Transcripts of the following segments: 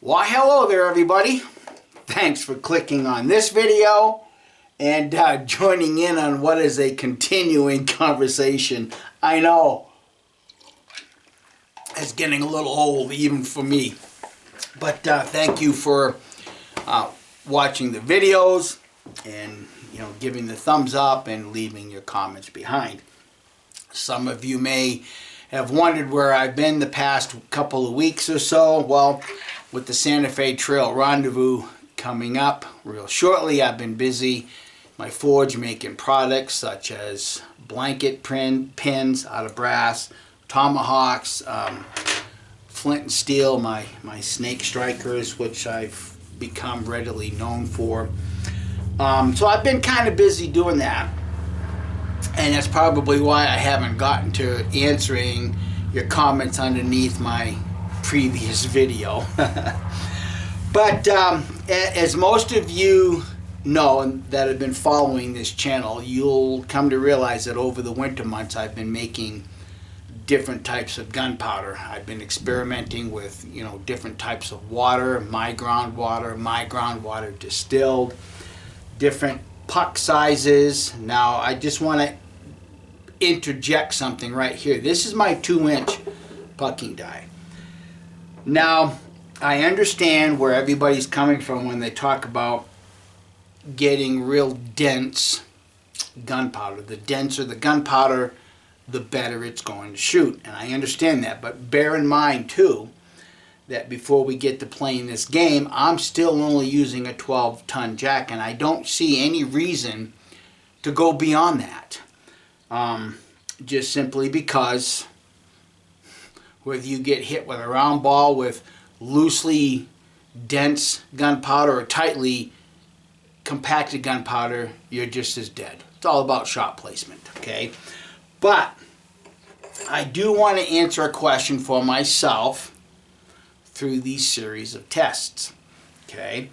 Why, hello there, everybody. Thanks for clicking on this video and joining in on what is a continuing conversation. I know it's getting a little old even for me, but thank you for watching the videos and giving the thumbs up and leaving your comments behind. Some of you may have wondered where I've been the past couple of weeks or so. Well, with the Santa Fe Trail Rendezvous coming up real shortly, I've been busy my forge making products such as blanket pins out of brass, tomahawks, flint and steel, my snake strikers, which I've become readily known for. So I've been kind of busy doing that, and that's probably why I haven't gotten to answering your comments underneath my previous video. But as most of you know that have been following this channel, you'll come to realize that over the winter months I've been making different types of gunpowder. I've been experimenting with different types of water, my groundwater distilled, different puck sizes. Now I just want to interject something right here. This is my 2-inch pucking die. Now I understand where everybody's coming from when they talk about getting real dense gunpowder. The denser the gunpowder, the better it's going to shoot, and I understand that, but bear in mind too that before we get to playing this game, I'm still only using a 12-ton jack, and I don't see any reason to go beyond that. Just simply because whether you get hit with a round ball with loosely dense gunpowder or tightly compacted gunpowder, you're just as dead. It's all about shot placement, okay? But I do want to answer a question for myself through these series of tests, okay?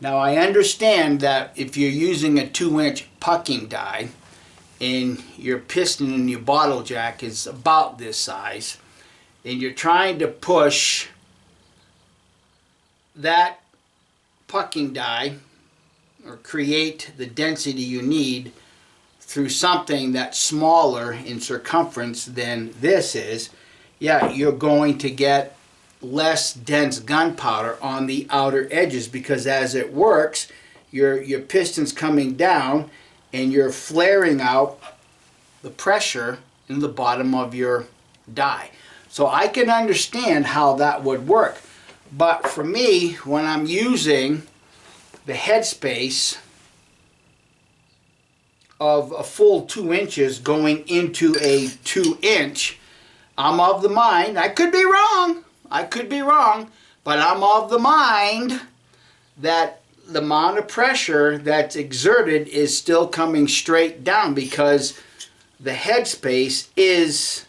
Now I understand that if you're using a 2-inch pucking die and your piston in your bottle jack is about this size, and you're trying to push that pucking die or create the density you need through something that's smaller in circumference than this is, yeah, you're going to get less dense gunpowder on the outer edges, because as it works, your piston's coming down and you're flaring out the pressure in the bottom of your die. So I can understand how that would work. But for me, when I'm using the headspace of a full 2 inches going into a 2-inch, I'm of the mind, I could be wrong, but I'm of the mind that the amount of pressure that's exerted is still coming straight down, because the headspace is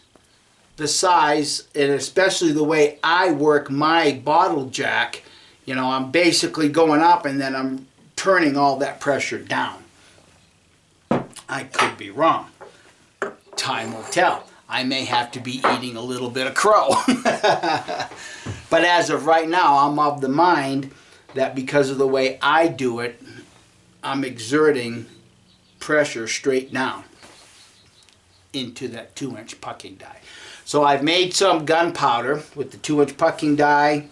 the size, and especially the way I work my bottle jack, I'm basically going up and then I'm turning all that pressure down. I could be wrong. Time will tell. I may have to be eating a little bit of crow. But as of right now, I'm of the mind that because of the way I do it, I'm exerting pressure straight down into that 2-inch pucking die. So I've made some gunpowder with the 2-inch pucking die,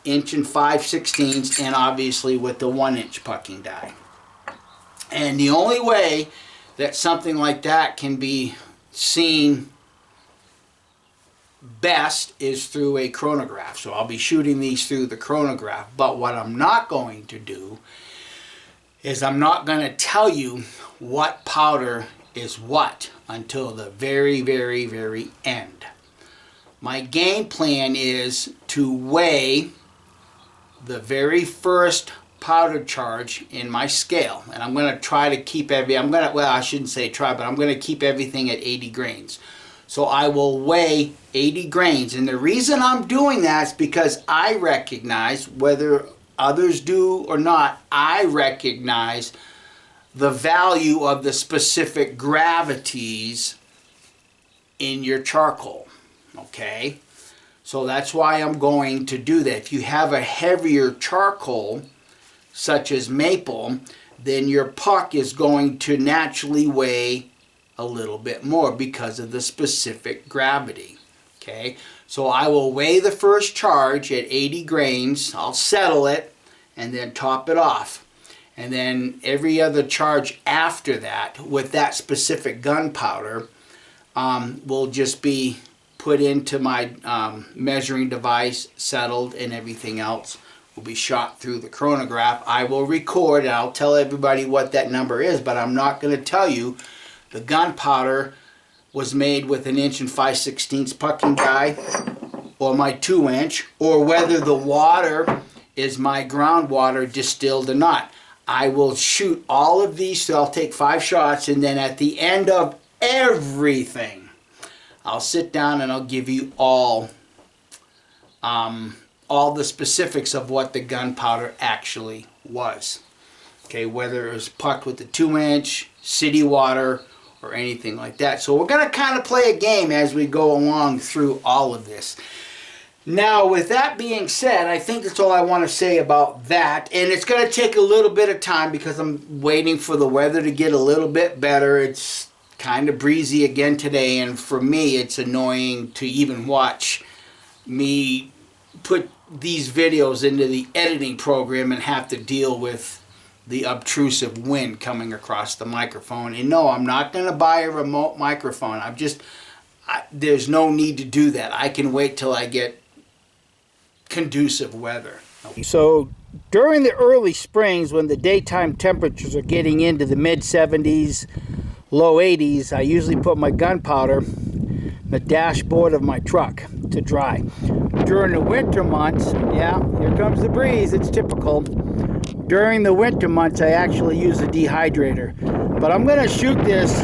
1 5/16 inch, and obviously with the 1-inch pucking die. And the only way that something like that can be seen best is through a chronograph. So I'll be shooting these through the chronograph. But what I'm not going to do is I'm not going to tell you what powder is what until the very, very, very end. My game plan is to weigh the very first powder charge in my scale, and I'm going to try to keep I shouldn't say try, but I'm going to keep everything at 80 grains. So I will weigh 80 grains, and the reason I'm doing that is because I recognize, whether others do or not, I recognize the value of the specific gravities in your charcoal, okay? So that's why I'm going to do that. If you have a heavier charcoal, such as maple, then your puck is going to naturally weigh a little bit more because of the specific gravity. Okay, so I will weigh the first charge at 80 grains, I'll settle it, and then top it off. And then every other charge after that, with that specific gunpowder, will just be put into my measuring device, settled, and everything else will be shot through the chronograph. I will record, and I'll tell everybody what that number is, but I'm not going to tell you the gunpowder was made with an 1 5/16 pucking die or my 2-inch, or whether the water is my groundwater distilled or not. I will shoot all of these, so I'll take 5 shots, and then at the end of everything, I'll sit down and I'll give you all the specifics of what the gunpowder actually was. Okay, whether it was pucked with the 2-inch, city water, or anything like that. So we're going to kind of play a game as we go along through all of this. Now, with that being said, I think that's all I want to say about that. And it's going to take a little bit of time because I'm waiting for the weather to get a little bit better. It's kind of breezy again today, and for me it's annoying to even watch me put these videos into the editing program and have to deal with the obtrusive wind coming across the microphone. And no, I'm not going to buy a remote microphone. There's no need to do that. I can wait till I get conducive weather. So during the early springs, when the daytime temperatures are getting into the mid 70s, low 80s, I usually put my gunpowder in the dashboard of my truck to dry. During the winter months, yeah, here comes the breeze, it's typical. During the winter months, I actually use a dehydrator. But I'm going to shoot this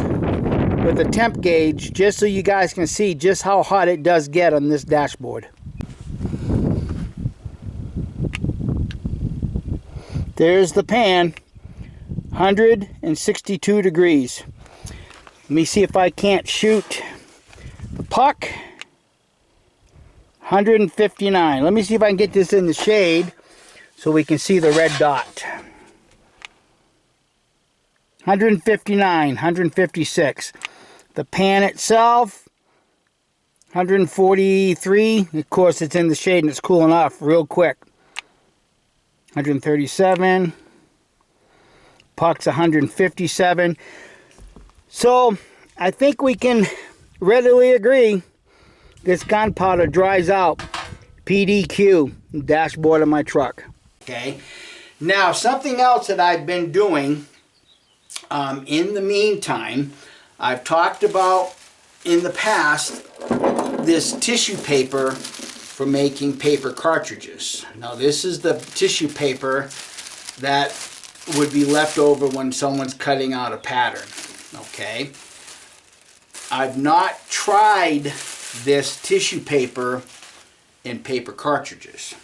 with a temp gauge just so you guys can see just how hot it does get on this dashboard. There's the pan, 162 degrees. Let me see if I can't shoot the puck. 159. Let me see if I can get this in the shade so we can see the red dot. 159, 156. The pan itself, 143. Of course, it's in the shade and it's cooling off real quick. 137. Puck's 157. So, I think we can readily agree this gunpowder dries out PDQ, dashboard of my truck. Okay. Now, something else that I've been doing in the meantime, I've talked about in the past this tissue paper for making paper cartridges. Now, this is the tissue paper that would be left over when someone's cutting out a pattern. Okay. I've not tried this tissue paper in paper cartridges.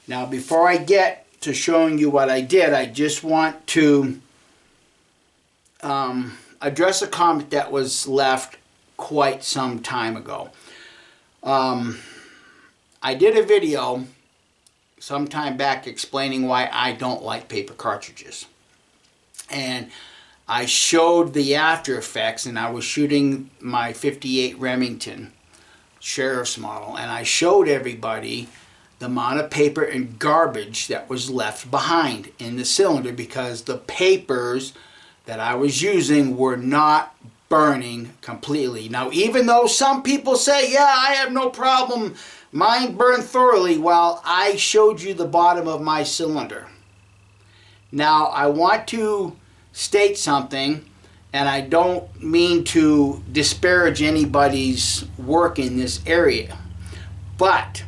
Now, before I get to showing you what I did, I just want to address a comment that was left quite some time ago. I did a video some time back explaining why I don't like paper cartridges. And I showed the after effects, and I was shooting my 58 Remington Sheriff's model, and I showed everybody the amount of paper and garbage that was left behind in the cylinder because the papers that I was using were not burning completely. Now, even though some people say, yeah, I have no problem, mine burned thoroughly, well, I showed you the bottom of my cylinder. Now, I want to state something, and I don't mean to disparage anybody's work in this area, but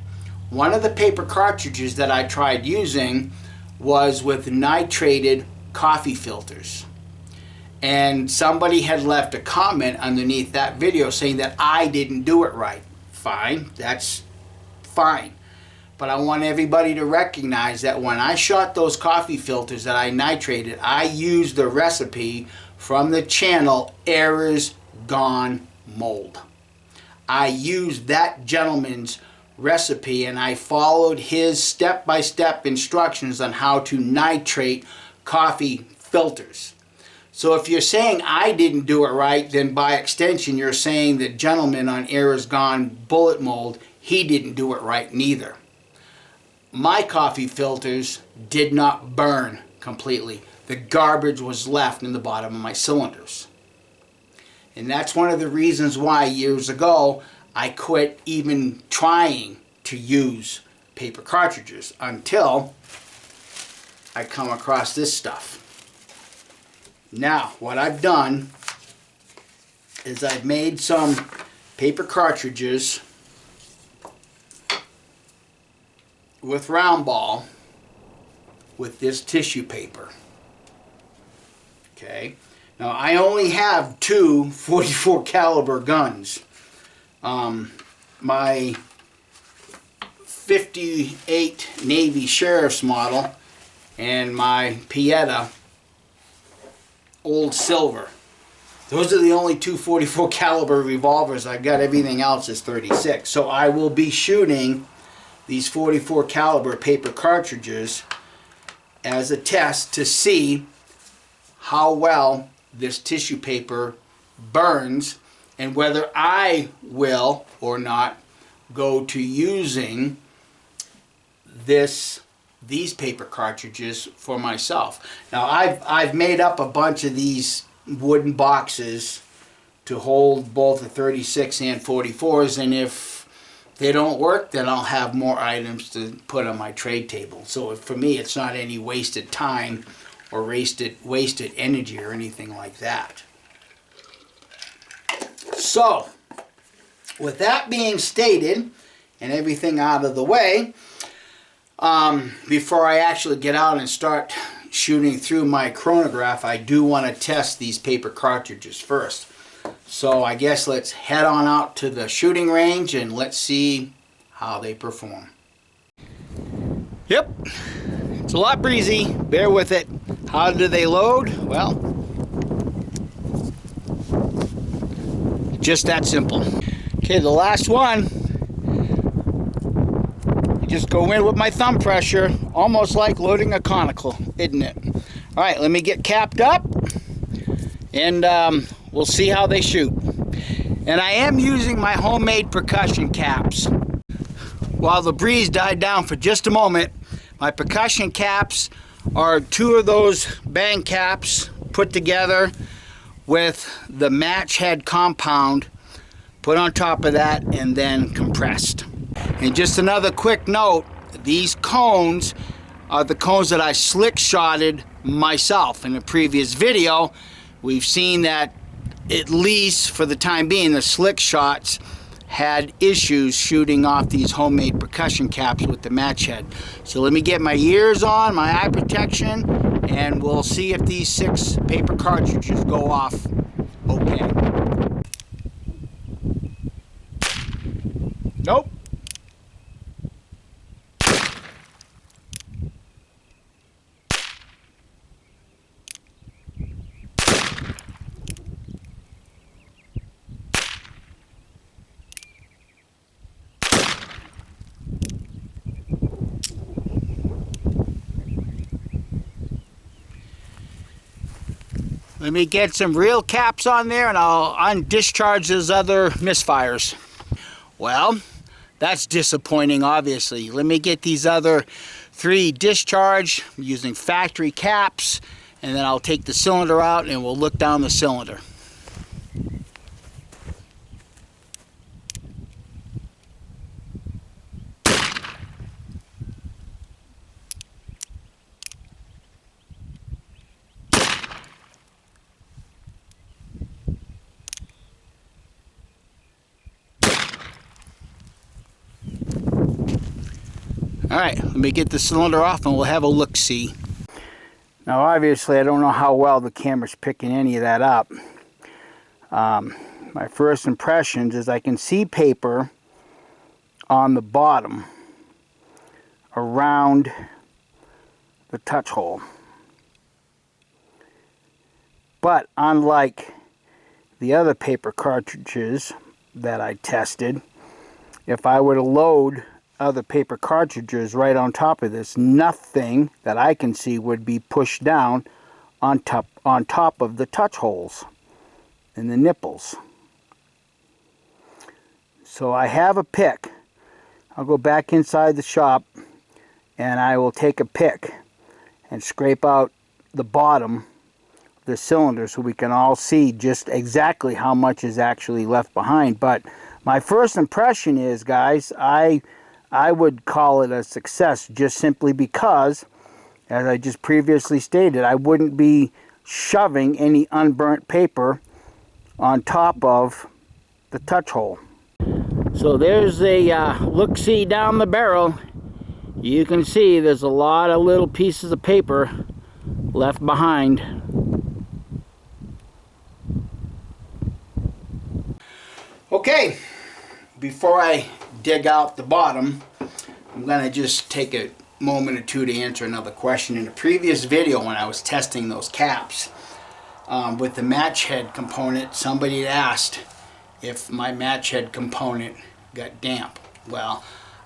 one of the paper cartridges that I tried using was with nitrated coffee filters. And somebody had left a comment underneath that video saying that I didn't do it right. Fine, that's fine. But I want everybody to recognize that when I shot those coffee filters that I nitrated, I used the recipe from the channel Errors Gone Mold. I used that gentleman's recipe, and I followed his step-by-step instructions on how to nitrate coffee filters. So if you're saying I didn't do it right, then by extension you're saying the gentleman on Era's Gone Bullet Mold, he didn't do it right neither. My coffee filters did not burn completely. The garbage was left in the bottom of my cylinders. And that's one of the reasons why years ago I quit even trying to use paper cartridges until I come across this stuff. Now, what I've done is I've made some paper cartridges with round ball with this tissue paper. Okay. Now I only have two 44 caliber guns. My 58 Navy Sheriff's model and my Pieta Old Silver. Those are the only two 44 caliber revolvers I've got. Everything else is 36. So I will be shooting these 44 caliber paper cartridges as a test to see how well this tissue paper burns and whether I will or not go to using these paper cartridges for myself. Now I've made up a bunch of these wooden boxes to hold both the 36 and 44s, and if they don't work, then I'll have more items to put on my trade table. So for me, it's not any wasted time or wasted energy or anything like that. So, with that being stated and everything out of the way, before I actually get out and start shooting through my chronograph, I do want to test these paper cartridges first. So I guess let's head on out to the shooting range and let's see how they perform. Yep, it's a lot breezy, bear with it. How do they load? Well, just that simple. Okay, the last one, you just go in with my thumb pressure, almost like loading a conical, isn't it? All right, let me get capped up and we'll see how they shoot. And I am using my homemade percussion caps. While the breeze died down for just a moment, my percussion caps are two of those bang caps put together with the match head compound put on top of that and then compressed. And just another quick note, these cones are the cones that I slick shotted myself. In the previous video, we've seen that at least for the time being, the slick shots had issues shooting off these homemade percussion caps with the match head. So let me get my ears on, my eye protection, and we'll see if these 6 paper cartridges go off okay. Nope. Let me get some real caps on there and I'll undischarge those other misfires. Well, that's disappointing, obviously. Let me get these other 3 discharged using factory caps, and then I'll take the cylinder out and we'll look down the cylinder. Alright, let me get the cylinder off and we'll have a look-see. Now obviously I don't know how well the camera's picking any of that up. My first impressions is I can see paper on the bottom around the touch hole. But unlike the other paper cartridges that I tested, if I were to load other paper cartridges right on top of this, nothing that I can see would be pushed down on top of the touch holes and the nipples. So I have a pick. I'll go back inside the shop and I will take a pick and scrape out the bottom of the cylinder so we can all see just exactly how much is actually left behind. But my first impression is, guys, I would call it a success, just simply because, as I just previously stated, I wouldn't be shoving any unburnt paper on top of the touch hole. So there's a look-see down the barrel. You can see there's a lot of little pieces of paper left behind. Okay, before I dig out the bottom, I'm going to just take a moment or two to answer another question. In the previous video, when I was testing those caps with the match head component, somebody had asked if my match head component got damp. Well,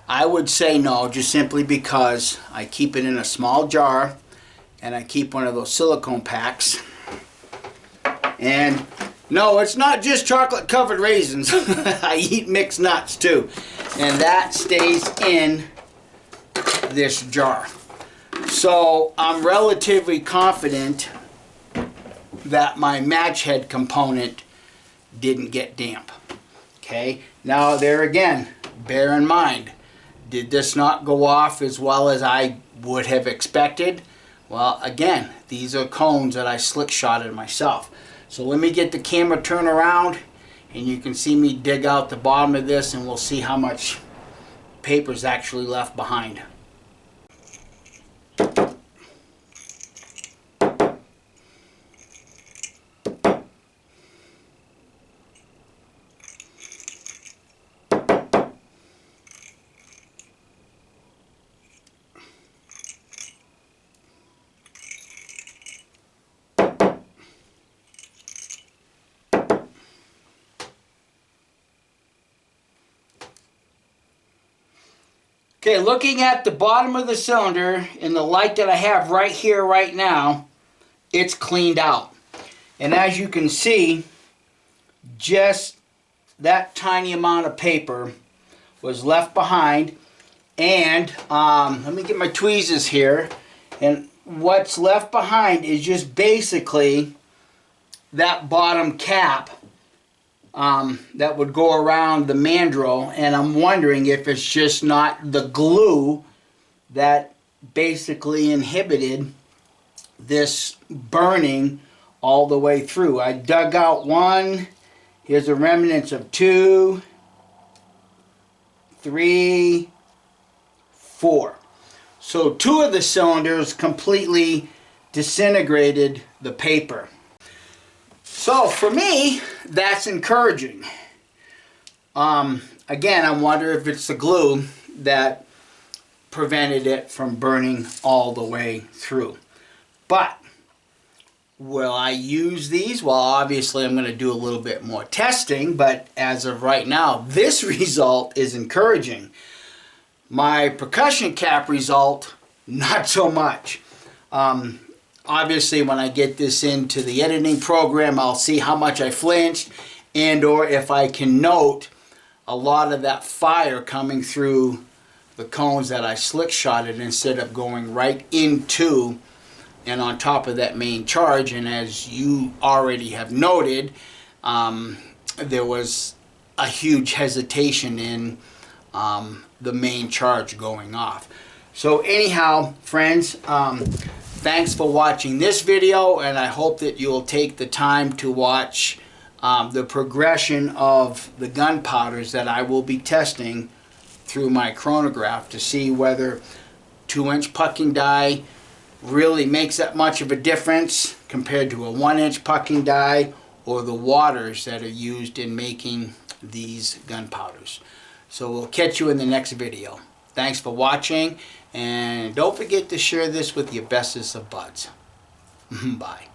I would say no, just simply because I keep it in a small jar and I keep one of those silicone packs. And no, it's not just chocolate covered raisins. I eat mixed nuts too. And that stays in this jar. So I'm relatively confident that my match head component didn't get damp. Okay, now there again, bear in mind, did this not go off as well as I would have expected? Well, again, these are cones that I slick shotted myself. So let me get the camera turned around and you can see me dig out the bottom of this and we'll see how much paper is actually left behind. Okay, looking at the bottom of the cylinder in the light that I have right here, right now, it's cleaned out. And as you can see, just that tiny amount of paper was left behind. And let me get my tweezers here. And what's left behind is just basically that bottom cap that would go around the mandrel, and I'm wondering if it's just not the glue that basically inhibited this burning all the way through. I dug out one. Here's a remnants of 2, 3, 4. So 2 of the cylinders completely disintegrated the paper. So for me, that's encouraging. Again, I wonder if it's the glue that prevented it from burning all the way through. But will I use these? Well, obviously I'm going to do a little bit more testing, but as of right now, this result is encouraging. My percussion cap result, not so much. Obviously, when I get this into the editing program, I'll see how much I flinched, and or if I can note a lot of that fire coming through the cones that I slick shotted instead of going right into and on top of that main charge. And as you already have noted, there was a huge hesitation in the main charge going off. So anyhow, friends, thanks for watching this video, and I hope that you'll take the time to watch the progression of the gunpowders that I will be testing through my chronograph to see whether 2-inch pucking die really makes that much of a difference compared to a 1-inch pucking die, or the waters that are used in making these gunpowders. So we'll catch you in the next video. Thanks for watching, and don't forget to share this with your bestest of buds. Bye.